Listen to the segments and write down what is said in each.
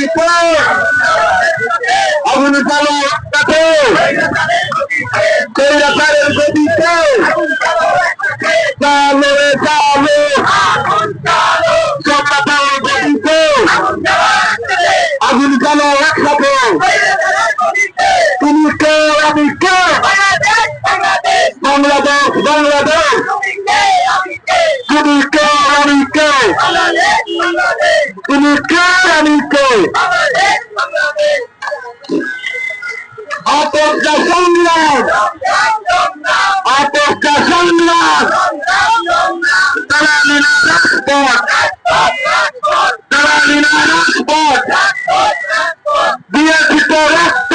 নদীতে আগুন জ্বালো রক্তাতে স্বৈরাচারের গদিতে চালো রে চালো সরকারের গদিতে আগুন জ্বালো রক্তাতে তুমি কে আমি কে বাংলাদেশ বাংলাদেশ তুমি কে আমি কে তুমি কে আমি কে আপসকা সংগ্রাম আপসকা সংগ্রাম দালালিনা রাজপথ দালালিনা রাজপথ দিয়েছিত রক্ত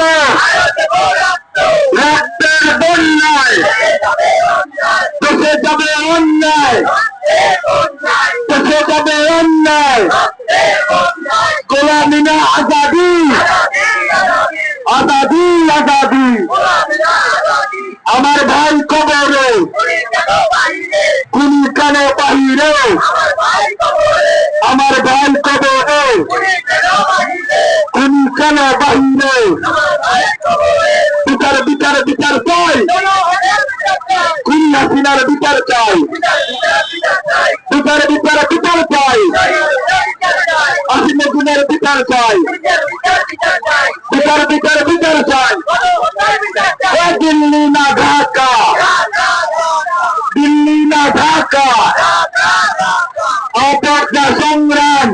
রক্তের বন্যায় দেশে যাবে অন্যায় দেশে যাবে অন্যায় গোলামি না আজাদি আজাদি আজাদি আমার ভাই কবরে খুনি কেন বাহিরে আমার ভাই কবরে খুনি কেন বাহিরে বিচার বিচার বিচার চাই খুনি হাসিনার বিচার চাই বিচার বিচার বিচার চাই হাসিনা গুণের বিচার চাই বিচার বিচার বিচার চাই দিল্লি না ঢাকা দিল্লি না ঢাকা আপসকা সংগ্রাম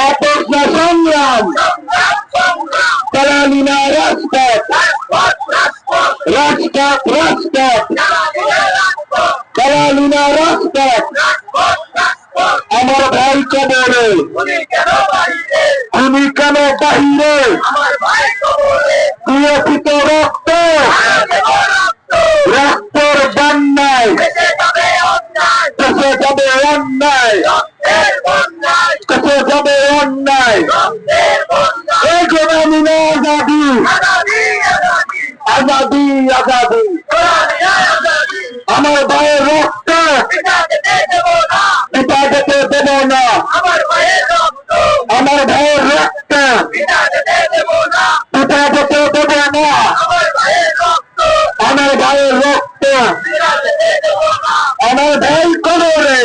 আপসকা সংগ্রাম দালালিনা রাজপথ রাজপথ রাজপথ দালালিনা রাজপথ আমার ভাই কবরে খুনি কেন বাহিরে দিয়েছিত রক্ত রক্তর বন্যায় দেশে যাবে অন্যায় দেশে যাবে অন্যায় এই গোলামি না আজাদি আজাদি আজাদি আমার ভাইয়ের রক্ত পিতা যেতে দেব না আমার ভাইয়ের রক্ত পিতা যেতে দেব না আমার ভাইয়ের রক্ত আমার ভাই কবরে